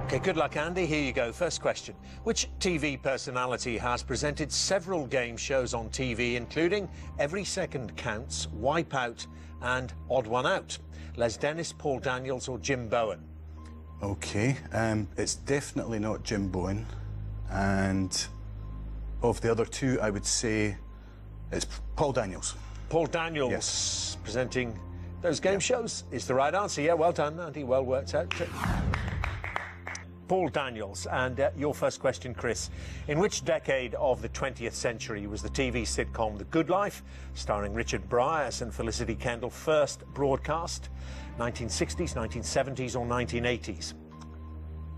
Okay, good luck, Andy. Here you go. First question. Which TV personality has presented several game shows on TV, including Every Second Counts, Wipeout and Odd One Out? Les Dennis, Paul Daniels or Jim Bowen? Okay, it's definitely not Jim Bowen. And of the other two, I would say it's Paul Daniels. Paul Daniels, yes. Presenting those game shows is the right answer. Yeah, well done, Andy. Well worked out. Paul Daniels. And your first question, Chris. In which decade of the 20th century was the TV sitcom The Good Life, starring Richard Bryars and Felicity Kendall, first broadcast? 1960s, 1970s or 1980s?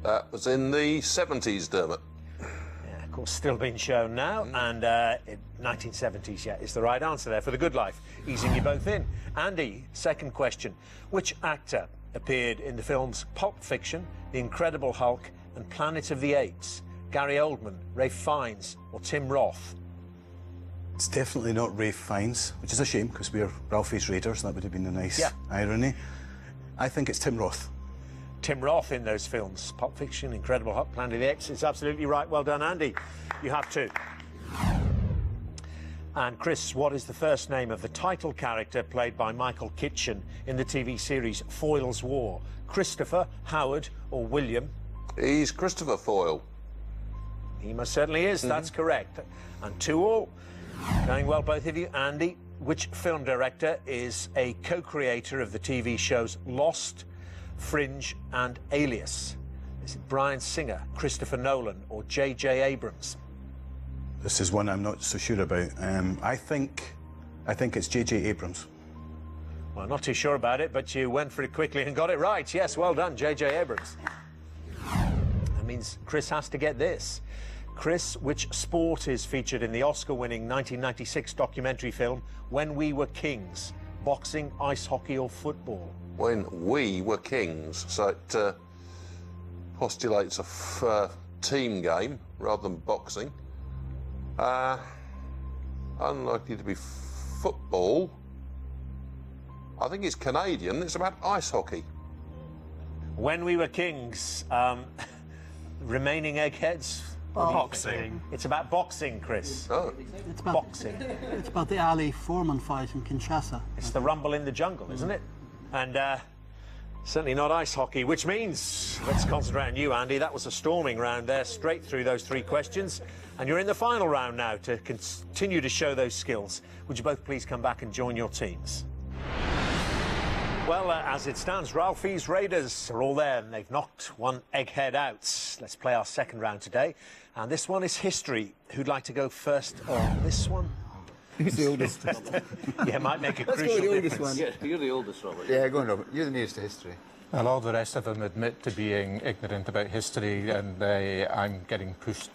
That was in the 70s, Dermot. Yeah, of course, still being shown now. And 1970s, yeah, is the right answer there for The Good Life. Easing you both in. Andy, second question. Which actor appeared in the films Pulp Fiction, The Incredible Hulk and Planet of the Apes? Gary Oldman, Ralph Fiennes or Tim Roth? It's definitely not Ralph Fiennes, which is a shame because we're Ralphie's Raiders. That would have been a nice irony. I think it's Tim Roth. Tim Roth in those films. Pulp Fiction, Incredible Hulk, Planet of the Apes. It's absolutely right. Well done, Andy. You have two. And Chris, what is the first name of the title character played by Michael Kitchen in the TV series Foyle's War? Christopher, Howard or William? He's Christopher Foyle. He most certainly is. That's correct. And 2-2. Going well, both of you. Andy, which film director is a co-creator of the TV shows Lost, Fringe and Alias? Is it Bryan Singer, Christopher Nolan or J.J. Abrams? This is one I'm not so sure about. I think it's J.J. Abrams. Well, not too sure about it, but you went for it quickly and got it right. Yes, well done, J.J. Abrams. That means Chris has to get this. Chris, which sport is featured in the Oscar-winning 1996 documentary film When We Were Kings? Boxing, ice hockey or football? When We Were Kings. So it postulates a team game rather than boxing. Unlikely to be football. I think it's Canadian. It's about ice hockey. When We Were Kings. Remaining eggheads? Boxing. It's about boxing, Chris. Oh. It's about, Boxing. It's about the Ali Foreman fight in Kinshasa. It's the rumble in the jungle, isn't it? And certainly not ice hockey, which means, let's concentrate on you, Andy. That was a storming round there, straight through those three questions. And you're in the final round now to continue to show those skills. Would you both please come back and join your teams? Well, as it stands, Ralphie's Raiders are all there and they've knocked one egghead out. Let's play our second round today. And this one is history. Who'd like to go first on this one? Who's the oldest? Yeah, might make a Let's crucial go with the oldest difference. one. Yes, you're the oldest, Robert. Yeah, go on, Robert. You're the nearest to history. Well, all the rest of them admit to being ignorant about history, and I'm getting pushed.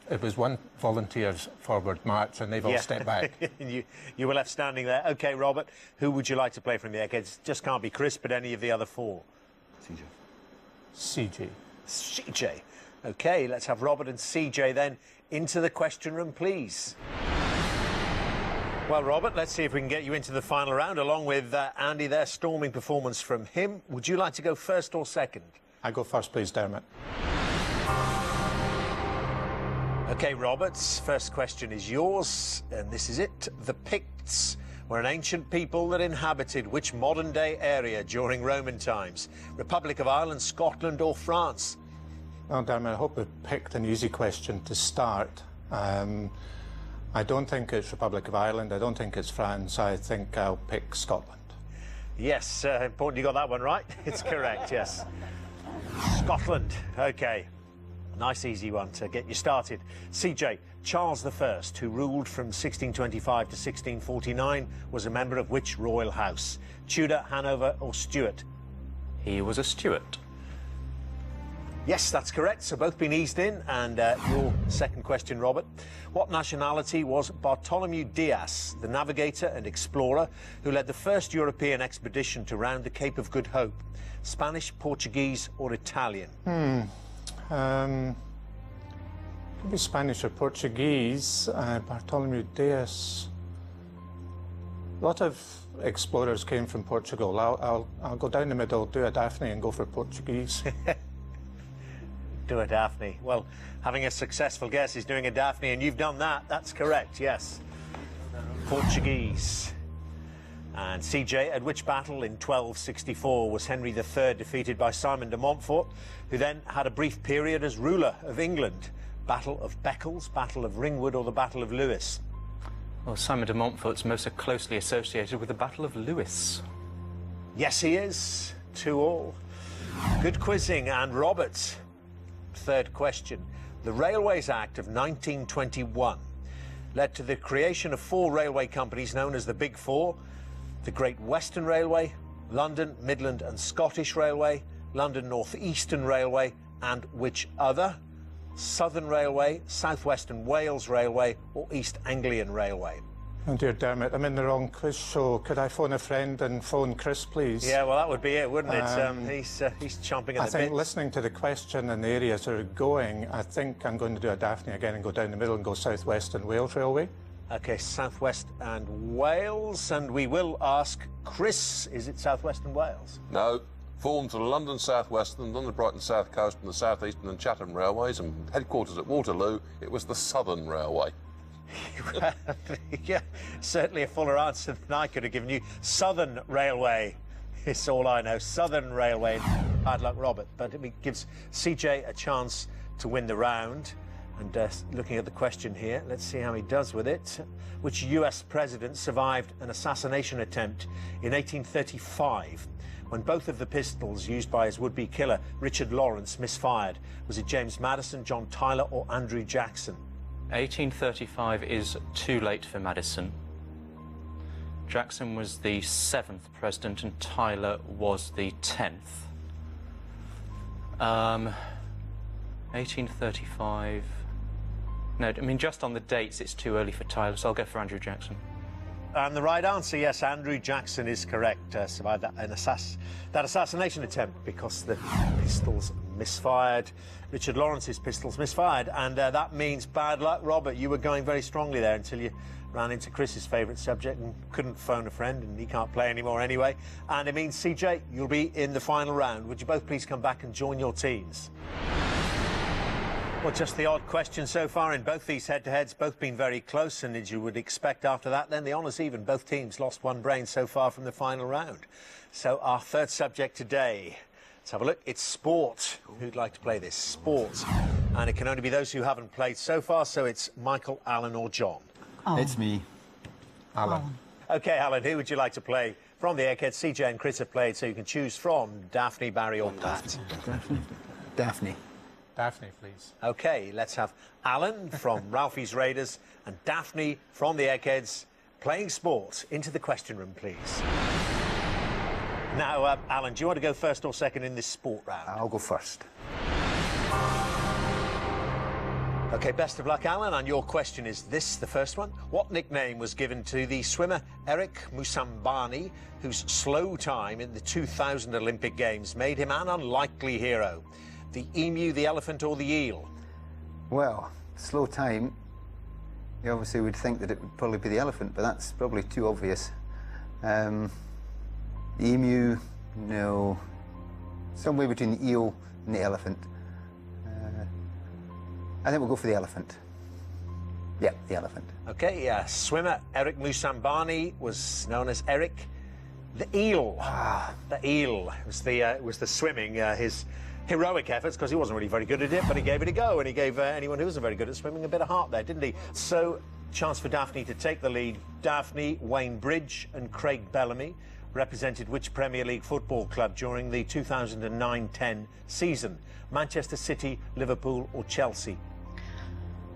It was one volunteer's forward march, and they've all stepped back. You were left standing there. OK, Robert, who would you like to play from the Eggheads? Just can't be Chris, but any of the other four. CJ. CJ. OK, let's have Robert and CJ then into the question room, please. Well, Robert, let's see if we can get you into the final round, along with Andy there, storming performance from him. Would you like to go first or second? I go first, please, Dermot. OK, Robert's first question is yours, and this is it. The Picts were an ancient people that inhabited which modern-day area during Roman times? Republic of Ireland, Scotland or France? Well, Dermot, I hope we picked an easy question to start. I don't think it's Republic of Ireland. I don't think it's France. I think I'll pick Scotland. Yes, important you got that one right. It's correct, yes. Scotland, OK. Nice easy one to get you started. CJ, Charles I, who ruled from 1625 to 1649, was a member of which royal house? Tudor, Hanover or Stuart? He was a Stuart. Yes, that's correct. So both been eased in. And your second question, Robert. What nationality was Bartholomew Dias, the navigator and explorer who led the first European expedition to round the Cape of Good Hope? Spanish, Portuguese or Italian? Could be Spanish or Portuguese. Bartholomew Dias. A lot of explorers came from Portugal. I'll go down the middle, do a Daphne and go for Portuguese. Do a Daphne. Well, having a successful guess is doing a Daphne, and you've done that. That's correct, yes. Portuguese. And CJ, at which battle in 1264 was Henry III defeated by Simon de Montfort, who then had a brief period as ruler of England? Battle of Beccles, Battle of Ringwood, or the Battle of Lewes? Well, Simon de Montfort's most closely associated with the Battle of Lewes. Yes, he is. 2-all. Good quizzing. And Robert, third question. The Railways Act of 1921 led to the creation of 4 railway companies known as the Big Four: the Great Western Railway, London, Midland and Scottish Railway, London North Eastern Railway, and which other? Southern Railway, South Western Wales Railway, or East Anglian Railway? Oh dear Dermot, I'm in the wrong quiz show. Could I phone a friend and phone Chris, please? Yeah, well, that would be it, wouldn't it? He's chomping at I the think bit. listening to the question and the areas that are going, I think I'm going to do a Daphne again and go down the middle and go South Western Wales Railway. OK, South West and Wales, and we will ask Chris, is it South Western Wales? No. Formed to the London South Western, London Brighton South Coast and the South Eastern and Chatham Railways, and headquarters at Waterloo, it was the Southern Railway. Yeah, certainly a fuller answer than I could have given you. Southern Railway is all I know. Southern Railway. Hard luck, Robert, but it gives CJ a chance to win the round. And looking at the question here, let's see how he does with it. Which US president survived an assassination attempt in 1835 when both of the pistols used by his would-be killer, Richard Lawrence, misfired? Was it James Madison, John Tyler, or Andrew Jackson? 1835 is too late for Madison. Jackson was the 7th president and Tyler was the 10th. 1835... No, I mean, just on the dates, it's too early for Tyler, so I'll go for Andrew Jackson. And the right answer, yes, Andrew Jackson is correct. Survived that assassination attempt because the pistols misfired. Richard Lawrence's pistols misfired, and that means bad luck, Robert. You were going very strongly there until you ran into Chris's favourite subject and couldn't phone a friend, and he can't play anymore anyway. And it means, CJ, you'll be in the final round. Would you both please come back and join your teams? Well, just the odd question so far in both these head-to-heads, both been very close, and as you would expect after that, then the honours even. Both teams lost one brain so far from the final round. So our third subject today, let's have a look. It's sport. Who'd like to play this? Sport. And it can only be those who haven't played so far, so it's Michael, Alan or John. Oh. It's me. Alan. OK, Alan, who would you like to play? From the Egghead, CJ and Chris have played, so you can choose from Daphne, Barry or Pat. Daphne. Daphne, please. OK, let's have Alan from Ralphie's Raiders and Daphne from the Eggheads playing sport. Into the question room, please. Now, Alan, do you want to go first or second in this sport round? I'll go first. OK, best of luck, Alan, and your question is this, the first one. What nickname was given to the swimmer Eric Musambani, whose slow time in the 2000 Olympic Games made him an unlikely hero? The emu, the elephant or the eel? Well, slow time. You obviously would think that it would probably be the elephant, but that's probably too obvious. The emu, no. Somewhere between the eel and the elephant. I think we'll go for the elephant. Yeah, the elephant. OK, yeah. Swimmer Eric Musambani was known as Eric the Eel. The eel. It was the swimming, his heroic efforts, because he wasn't really very good at it, but he gave it a go, and he gave anyone who wasn't very good at swimming a bit of heart there, didn't he? So, chance for Daphne to take the lead. Daphne, Wayne Bridge and Craig Bellamy represented which Premier League football club during the 2009-10 season? Manchester City, Liverpool or Chelsea?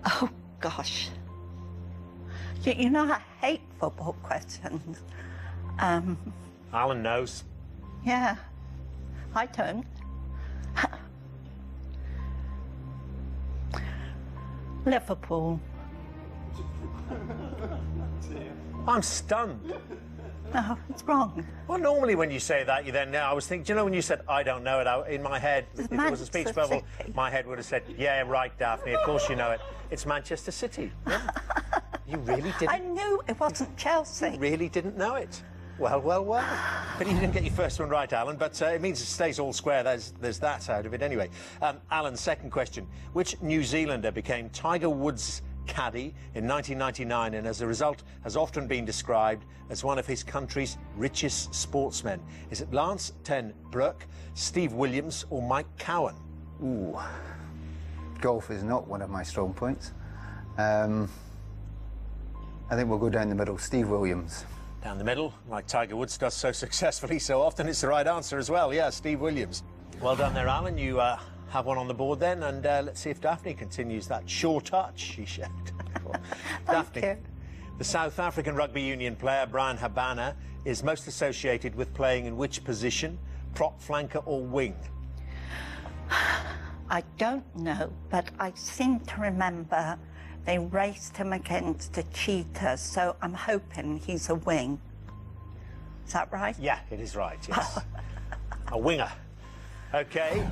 Oh, gosh. You know, I hate football questions. Alan knows. Yeah, I don't. Liverpool. I'm stunned. No, it's wrong. Well, normally when you say that, you then... I was thinking, do you know when you said, I don't know it, in my head, if it was a speech bubble, my head would have said, yeah, right, Daphne, of course you know it. It's Manchester City. Yeah. You really didn't... I knew it wasn't Chelsea. You really didn't know it. Well, well, well. But you didn't get your first one right, Alan, but it means it stays all square. There's that out of it anyway. Alan, second question. Which New Zealander became Tiger Woods' caddy in 1999 and as a result has often been described as one of his country's richest sportsmen? Is it Lance ten Broek, Steve Williams or Mike Cowan? Ooh. Golf is not one of my strong points. I think we'll go down the middle. Steve Williams. Down the middle, like Tiger Woods does so successfully so often. It's the right answer as well. Yeah, Steve Williams. Well done there, Alan. You have one on the board then, and let's see if Daphne continues that sure touch she showed. Daphne, you. the South African rugby union player Brian Habana is most associated with playing in which position? Prop, flanker or wing? I don't know, but I seem to remember they raced him against a cheetah, so I'm hoping he's a wing. Is that right? Yeah, it is right, yes. A winger. OK,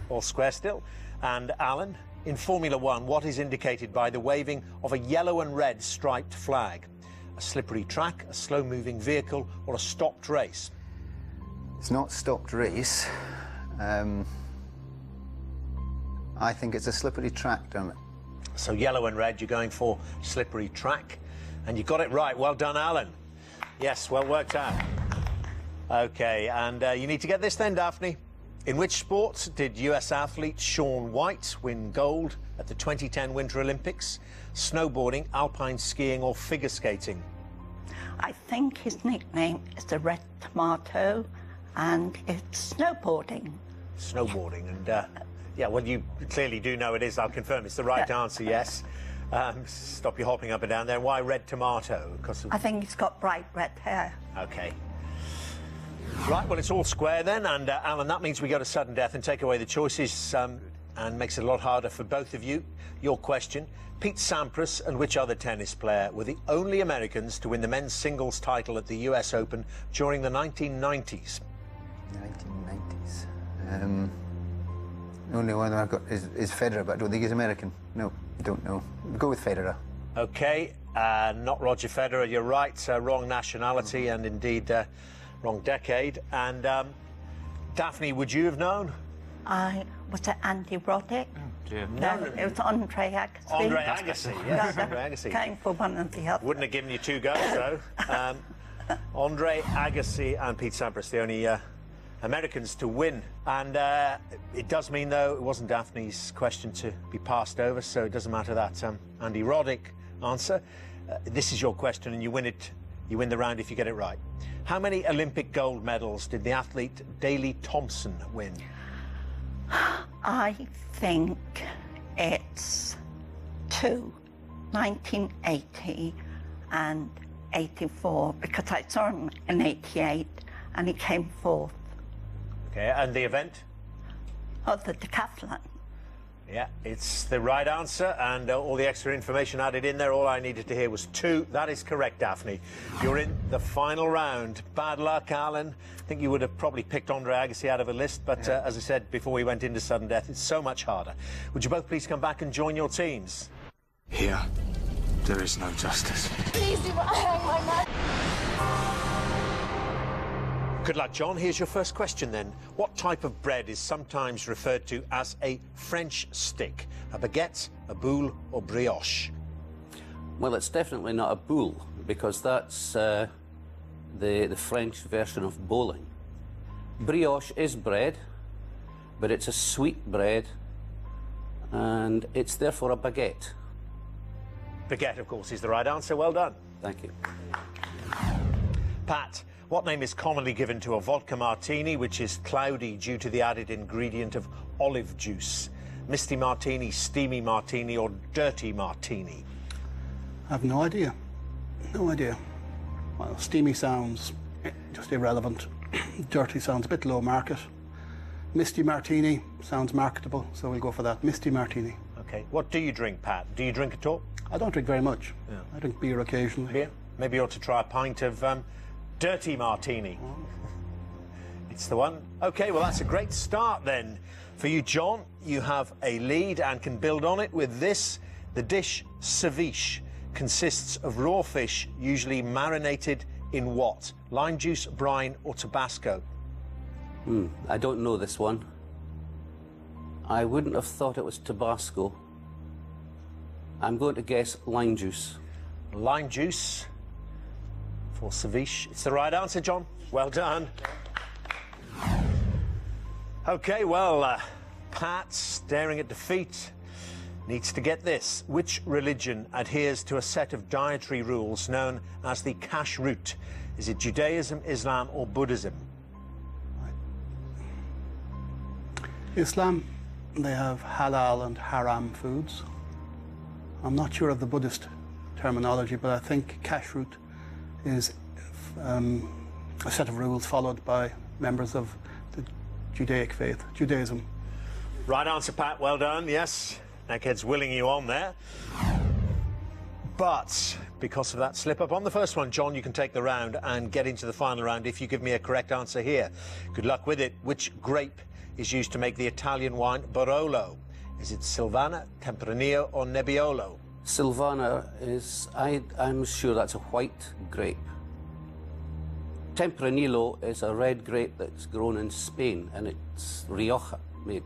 all square still. And Alan, in Formula One, what is indicated by the waving of a yellow and red striped flag? A slippery track, a slow-moving vehicle or a stopped race? It's not stopped race. I think it's a slippery track, damn it. So yellow and red, you're going for slippery track. And you got it right. Well done, Alan. Yes, well worked out. OK, and you need to get this then, Daphne. In which sport did US athlete Shaun White win gold at the 2010 Winter Olympics? Snowboarding, alpine skiing or figure skating? I think his nickname is the Red Tomato, and it's snowboarding. Snowboarding, and yeah, well, you clearly do know it is. I'll confirm it's the right answer, yes. Stop you hopping up and down there. Why Red Tomato? Because I think he's got bright red hair. OK. Right, well, it's all square then, and Alan, that means we go to sudden death and take away the choices and makes it a lot harder for both of you. Your question, Pete Sampras and which other tennis player were the only Americans to win the men's singles title at the US Open during the 1990s? 1990s. The only one I've got is Federer, but I don't think he's American. No, I don't know. We'll go with Federer. OK, not Roger Federer, you're right. Wrong nationality and indeed wrong decade. And Daphne, would you have known? Was it Andy Roddick? No, it was Andre Agassi. Andre Agassi, yes, Andre Agassi. Going for one of the other. Wouldn't have given you two goes, though. Andre Agassi and Pete Sampras, the only Americans to win. And it does mean, though, it wasn't Daphne's question to be passed over, so it doesn't matter that Andy Roddick answer. This is your question, and you win it. You win the round if you get it right. How many Olympic gold medals did the athlete Daley Thompson win? I think it's 2, 1980 and 84, because I saw him in 88 and he came fourth. OK, and the event? Oh, the decathlon. Yeah, it's the right answer, and all the extra information added in there, all I needed to hear was 2. That is correct, Daphne. You're in the final round. Bad luck, Alan. I think you would have probably picked Andre Agassi out of a list, but as I said before we went into sudden death, it's so much harder. Would you both please come back and join your teams? Here, there is no justice. Please do not hang my man. Good luck, John. Here's your first question, then. What type of bread is sometimes referred to as a French stick? A baguette, a boule, or brioche? Well, it's definitely not a boule, because that's the French version of bowling. Brioche is bread, but it's a sweet bread, and it's therefore a baguette. Baguette, of course, is the right answer. Well done. Thank you. Pat, what name is commonly given to a vodka martini which is cloudy due to the added ingredient of olive juice? Misty martini, steamy martini, or dirty martini? I have no idea. No idea. Well, steamy sounds just irrelevant. Dirty sounds a bit low market. Misty martini sounds marketable, so we'll go for that. Misty martini. OK. What do you drink, Pat? Do you drink at all? I don't drink very much. Yeah. I drink beer occasionally. Beer? Maybe you ought to try a pint of dirty martini. Oh. It's the one. OK, well, that's a great start then. For you, John, you have a lead and can build on it with this. The dish ceviche consists of raw fish, usually marinated in what? lime juice, brine, or Tabasco? I don't know this one. I wouldn't have thought it was Tabasco. I'm going to guess lime juice. Lime juice for ceviche. It's the right answer, John. Well done. OK, well, Pat, staring at defeat, needs to get this. Which religion adheres to a set of dietary rules known as the kashrut? Is it Judaism, Islam, or Buddhism? Islam, they have halal and haram foods. I'm not sure of the Buddhist terminology, but I think kashrut is a set of rules followed by members of the Judaic faith, Judaism. Right answer, Pat. Well done. Yes, Egghead's willing you on there. But because of that slip up on the first one, John, you can take the round and get into the final round if you give me a correct answer here. Good luck with it. Which grape is used to make the Italian wine Barolo? Is it Silvana, Tempranillo, or Nebbiolo? Silvana is... I'm sure that's a white grape. Tempranillo is a red grape that's grown in Spain, and it's Rioja made.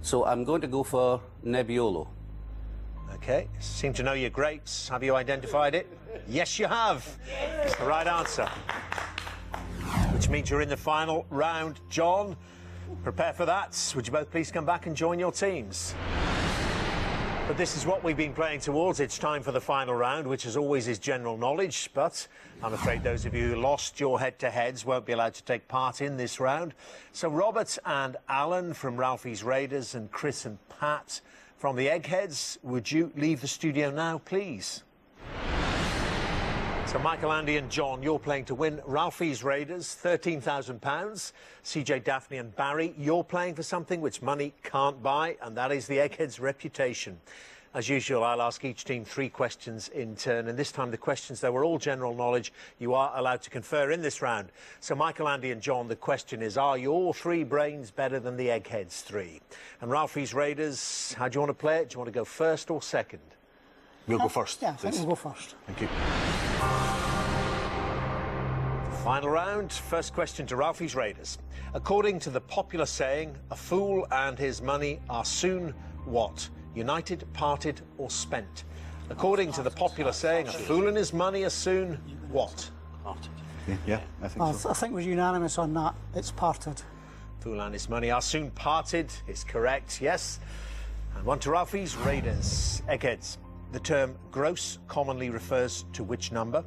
So I'm going to go for Nebbiolo. OK, seem to know your grapes. Have you identified it? Yes, you have. It's the right answer. Which means you're in the final round. John, prepare for that. Would you both please come back and join your teams? But this is what we've been playing towards. It's time for the final round, which as always is general knowledge. But I'm afraid those of you who lost your head-to-heads won't be allowed to take part in this round. So Robert and Alan from Ralphie's Raiders and Chris and Pat from the Eggheads, would you leave the studio now, please? So Michael, Andy and John, you're playing to win Ralphie's Raiders, £13,000. CJ, Daphne and Barry, you're playing for something which money can't buy, and that is the Eggheads' reputation. As usual, I'll ask each team 3 questions in turn, and this time the questions, they were all general knowledge. You are allowed to confer in this round. So Michael, Andy and John, the question is, are your 3 brains better than the Eggheads' 3? And Ralphie's Raiders, how do you want to play it? Do you want to go first or second? We'll go first, Yeah, I think please. we'll go first. Thank you. Final round. First question to Ralphie's Raiders. According to the popular saying, a fool and his money are soon what? United, parted, or spent? According to the popular saying, a fool and his money are soon what? Yeah, I think so. I think we're unanimous on that. It's parted. Fool and his money are soon parted is correct, yes. And one to Ralphie's Raiders. Eggheads. The term gross commonly refers to which number?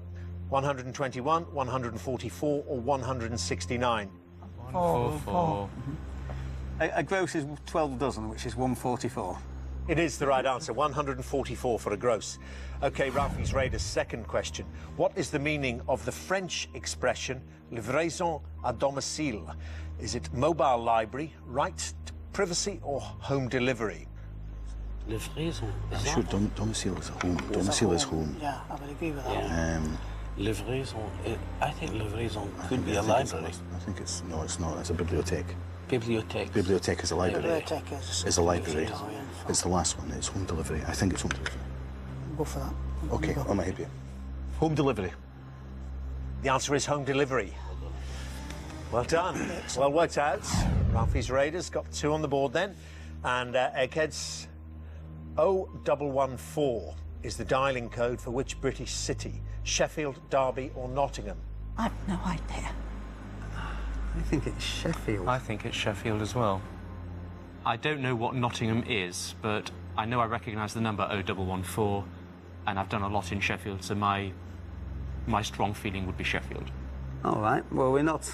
121, 144, or 169? 144. A gross is 12 dozen, which is 144. It is the right answer, 144 for a gross. OK, Ralphie's Raiders' second question. What is the meaning of the French expression livraison à domicile? Is it mobile library, right to privacy, or home delivery? Livraison. Sure, domicile is home. Domicile is home. Yeah, I would agree with that. Yeah. Livraison. I think livraison could be a library. I think it's... No, it's not. It's a bibliothèque. Bibliothèque. Bibliothèque is a library. Bibliothèque It's a library. Italian. It's the last one. It's home delivery. I think it's home delivery. Go for that. OK, I might help you. Home delivery. The answer is home delivery. Well done. Well worked out. Ralphie's Raiders got 2 on the board then. And Eggheads, 0114 is the dialing code for which British city? Sheffield, Derby or Nottingham? I've no idea. I think it's Sheffield. I think it's Sheffield as well. I don't know what Nottingham is, but I know I recognise the number 0114, and I've done a lot in Sheffield, so my strong feeling would be Sheffield. All right. Well, we're not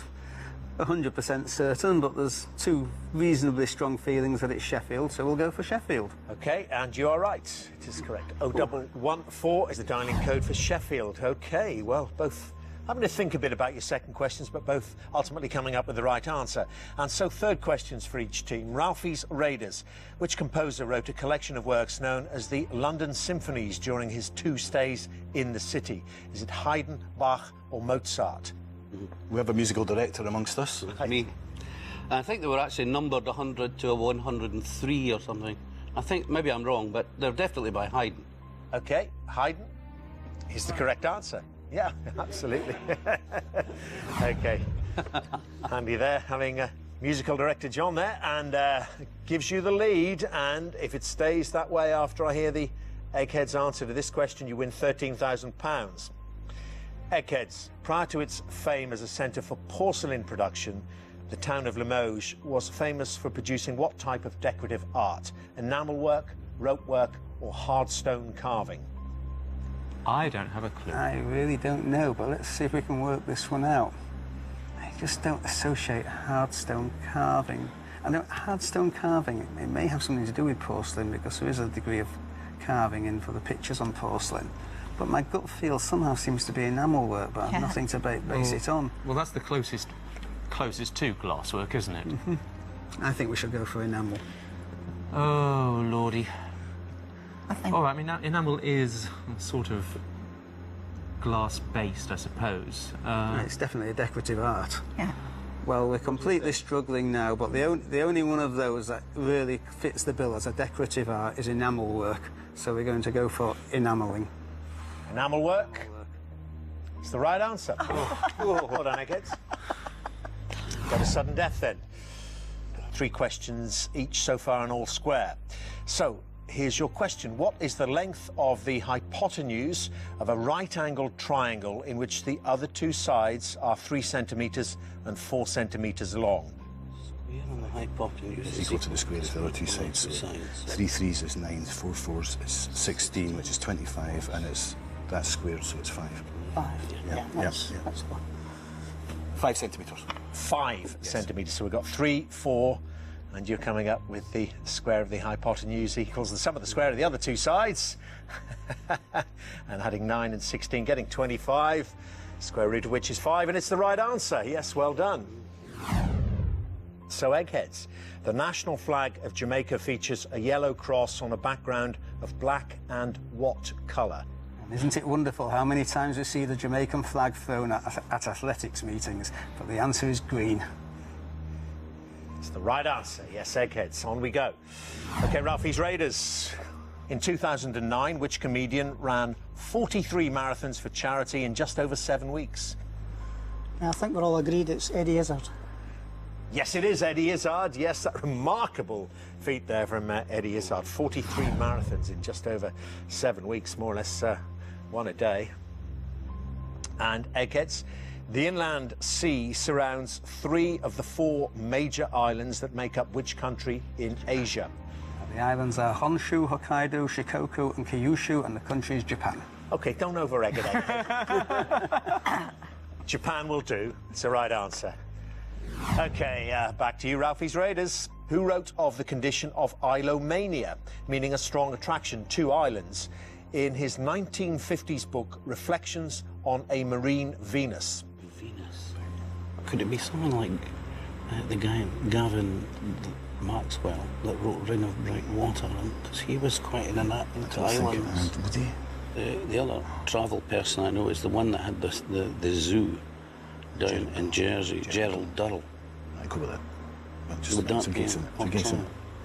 100% certain, but there's 2 reasonably strong feelings that it's Sheffield, so we'll go for Sheffield. OK, and you are right. It is correct. 0114 is the dialing code for Sheffield. OK, well, both having to think a bit about your second questions, but both ultimately coming up with the right answer. And so 3rd questions for each team. Ralphie's Raiders. Which composer wrote a collection of works known as the London Symphonies during his 2 stays in the city? Is it Haydn, Bach or Mozart? We have a musical director amongst us. Me. I think they were actually numbered 100 to 103 or something. I think, maybe I'm wrong, but they're definitely by Haydn. OK, Haydn is the correct answer. Yeah, absolutely. OK. Handy there, having musical director John there, and gives you the lead. And if it stays that way after I hear the Egghead's answer to this question, you win £13,000. Eggheads, prior to its fame as a centre for porcelain production, the town of Limoges was famous for producing what type of decorative art? Enamel work, rope work, or hard stone carving? I don't have a clue. I really don't know, but let's see if we can work this one out. I just don't associate hard stone carving. I know hard stone carving, it may have something to do with porcelain because there is a degree of carving in for the pictures on porcelain. But my gut feel somehow seems to be enamel work, but I've nothing to base it on. Well, that's the closest to glasswork, isn't it? I think we should go for enamel. Oh, lordy. All right, I mean, enamel is sort of glass-based, I suppose. It's definitely a decorative art. Yeah. Well, we're completely struggling now, but the only one of those that really fits the bill as a decorative art is enamel work. So we're going to go for enamelling. Enamel work? It's the right answer. Hold on, Eggheads. Got a sudden death then. 3 questions each so far and all square. So, here's your question. What is the length of the hypotenuse of a right-angled triangle in which the other 2 sides are 3 centimetres and 4 centimetres long? Square on the hypotenuse is equal to the square of the other 2 sides. So 3 3s is 9, 4 4s is 16, which is 25, and that's squared, so it's 5. 5. Yeah, That's 5 centimetres. 5 centimetres. So we've got 3, 4, and you're coming up with the square of the hypotenuse equals the sum of the square of the other 2 sides. And adding 9 and 16, getting 25, square root of which is 5, and it's the right answer. Yes, well done. So, Eggheads, the national flag of Jamaica features a yellow cross on a background of black and what colour? Isn't it wonderful how many times we see the Jamaican flag thrown at athletics meetings? But the answer is green. It's the right answer. Yes, Eggheads. On we go. OK, Ralphie's Raiders. In 2009, which comedian ran 43 marathons for charity in just over 7 weeks? I think we're all agreed it's Eddie Izzard. Yes, it is Eddie Izzard. Yes, that remarkable feat there from Eddie Izzard. 43 marathons in just over 7 weeks, more or less one a day. And Eggheads, the inland sea surrounds 3 of the 4 major islands that make up which country in Asia? The islands are Honshu, Hokkaido, Shikoku and Kyushu, and the country is Japan. OK, don't over-egg it, Egghead. Japan will do. It's the right answer. OK, back to you, Ralphie's Raiders. Who wrote of the condition of Isleomania, meaning a strong attraction to islands, in his 1950s book, Reflections on a Marine Venus? Venus. Could it be something like the guy, Gavin Maxwell, that wrote Ring of Bright Water? Because he was quite in an into islands. The other travel person I know is the one that had the zoo down in Jersey, Gerald Durrell. I go with that. Would that be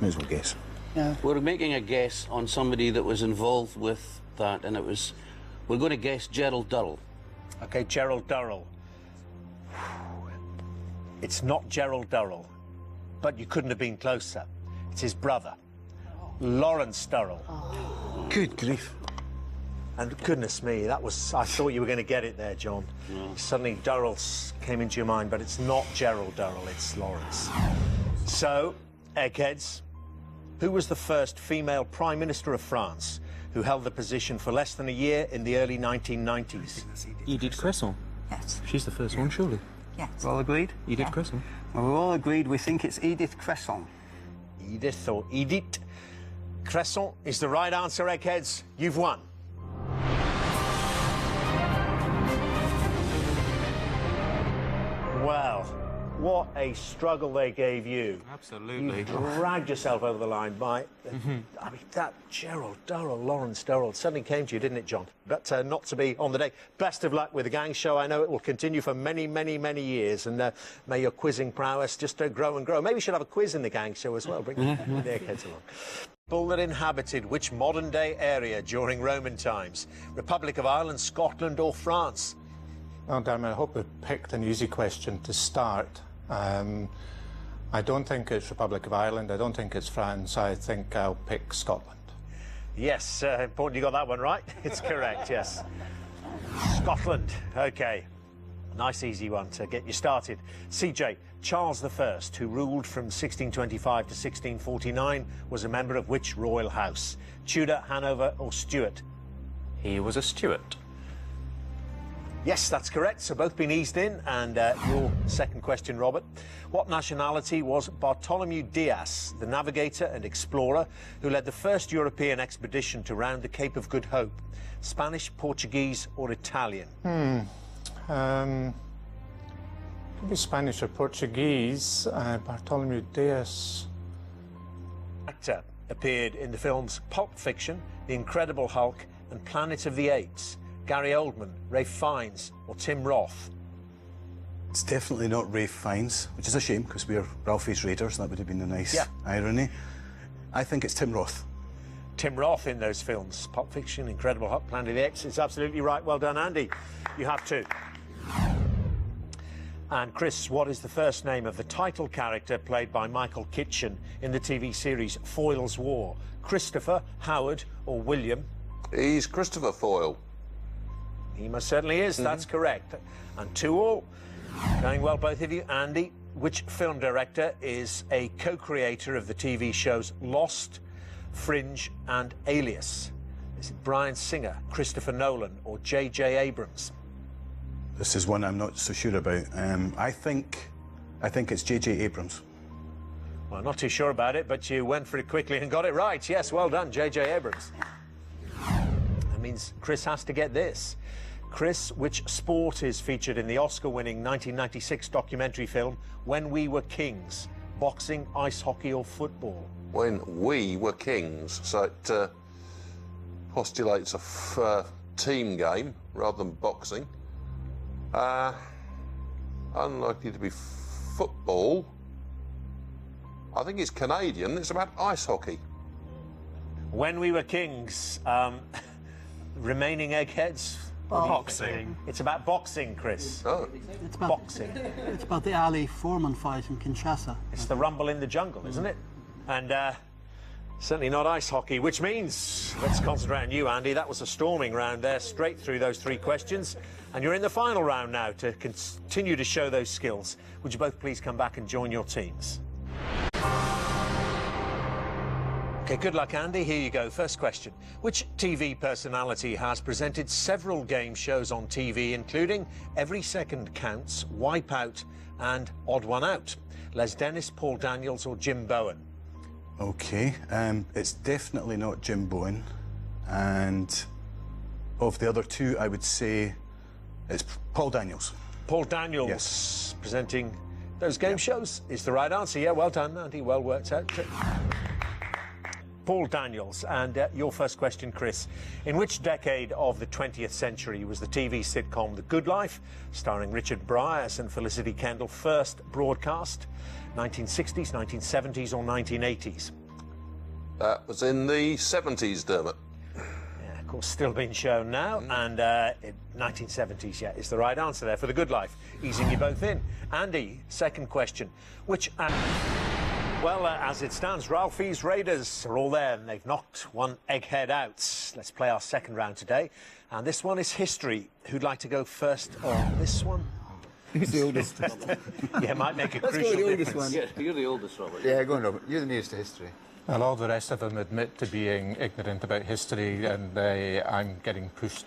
May as well guess. Yeah. We're making a guess on somebody that was involved with that, and we're going to guess Gerald Durrell. OK, Gerald Durrell. It's not Gerald Durrell, but you couldn't have been closer. It's his brother, Lawrence Durrell. Good grief. And goodness me, that was... I thought you were going to get it there, John. Suddenly Durrell came into your mind, but it's not Gerald Durrell, it's Lawrence. So, Eggheads, who was the first female Prime Minister of France who held the position for less than a year in the early 1990s? Edith Cresson. Yes. She's the first one, surely. Yes. We're all agreed? Edith Cresson. Well, we're all agreed we think it's Edith Cresson. Edith or Edith Cresson is the right answer, Eggheads. You've won. Well, what a struggle they gave you. Absolutely. You dragged yourself over the line by... I mean, that Gerald Durrell, Lawrence Durrell, suddenly came to you, didn't it, John? But not to be on the day. Best of luck with the gang show. I know it will continue for many, many, many years, and may your quizzing prowess just grow and grow. Maybe we should have a quiz in the gang show as well. Bring the Eggheads along. People that inhabited which modern-day area during Roman times? Republic of Ireland, Scotland or France? Well, Dermot, I hope we picked an easy question to start. I don't think it's Republic of Ireland. I don't think it's France. I think I'll pick Scotland. Yes, important you got that one right. It's correct, yes. Scotland, OK. Nice easy one to get you started. CJ, Charles I, who ruled from 1625 to 1649, was a member of which royal house? Tudor, Hanover or Stuart? He was a Stuart. Yes, that's correct. So both been eased in. And your second question, Robert. What nationality was Bartholomew Dias, the navigator and explorer who led the first European expedition to round the Cape of Good Hope? Spanish, Portuguese or Italian? Could be Spanish or Portuguese. Bartholomew Dias. Actor appeared in the films Pulp Fiction, The Incredible Hulk and Planet of the Apes. Gary Oldman, Ralph Fiennes or Tim Roth? It's definitely not Ralph Fiennes, which is a shame because we're Ralphie's Raiders. That would have been a nice irony. I think it's Tim Roth. Tim Roth in those films. Pulp Fiction, Incredible Hulk, Planet of the Apes. It's absolutely right. Well done, Andy. You have two. And Chris, what is the first name of the title character played by Michael Kitchen in the TV series Foyle's War? Christopher, Howard or William? He's Christopher Foyle. He most certainly is, that's correct. And 2-2. Going well, both of you. Andy, which film director is a co-creator of the TV shows Lost, Fringe and Alias? Is it Bryan Singer, Christopher Nolan or J.J. Abrams? This is one I'm not so sure about. I think it's J.J. Abrams. Well, not too sure about it, but you went for it quickly and got it right. Yes, well done, J.J. Abrams. That means Chris has to get this. Chris, which sport is featured in the Oscar-winning 1996 documentary film When We Were Kings? Boxing, ice hockey or football? When we were kings, so it postulates a team game rather than boxing. Unlikely to be football. I think it's Canadian. It's about ice hockey. When We Were Kings, remaining eggheads? Boxing. It's about boxing, Chris. Oh. It's about, Boxing. It's about the Ali Foreman fight in Kinshasa. It's the rumble in the jungle, isn't it? And certainly not ice hockey, which means, let's concentrate on you, Andy. That was a storming round there, straight through those three questions. And you're in the final round now to continue to show those skills. Would you both please come back and join your teams? OK, good luck, Andy. Here you go. First question. Which TV personality has presented several game shows on TV, including Every Second Counts, Wipeout and Odd One Out? Les Dennis, Paul Daniels or Jim Bowen? OK, it's definitely not Jim Bowen. And of the other two, I would say it's Paul Daniels. Paul Daniels, yes. Presenting those game shows is the right answer. Yeah, well done, Andy. Well worked out. Paul Daniels. And your first question, Chris. In which decade of the 20th century was the TV sitcom The Good Life, starring Richard Bryars and Felicity Kendall, first broadcast? 1960s, 1970s or 1980s? That was in the 70s, Dermot. Yeah, of course, still being shown now. And 1970s, yeah, is the right answer there for The Good Life. Easing you both in. Andy, second question. Which... Well, as it stands, Ralphie's Raiders are all there and they've knocked one egghead out. Let's play our second round today. And this one is history. Who'd like to go first on this one? Who's the oldest? Yeah, might make a Let's crucial go with the oldest difference. one. Yeah, you're the oldest, Robert. Yeah, go on, Robert. You're the nearest to history. And all the rest of them admit to being ignorant about history, and I'm getting pushed.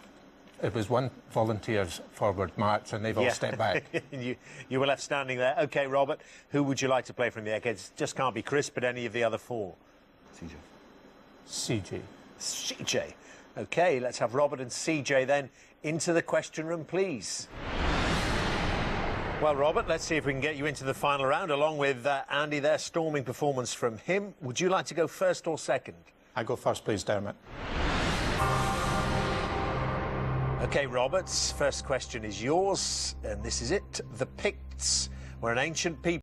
It was one volunteer's forward march, and they've all stepped back. You were left standing there. OK, Robert, who would you like to play from the Eggheads? Just can't be Chris, but any of the other four. CJ. CJ. OK, let's have Robert and CJ then into the question room, please. Well, Robert, let's see if we can get you into the final round, along with Andy there, storming performance from him. Would you like to go first or second? I go first, please, Dermot. OK, Roberts, first question is yours, and this is it. The Picts were an ancient people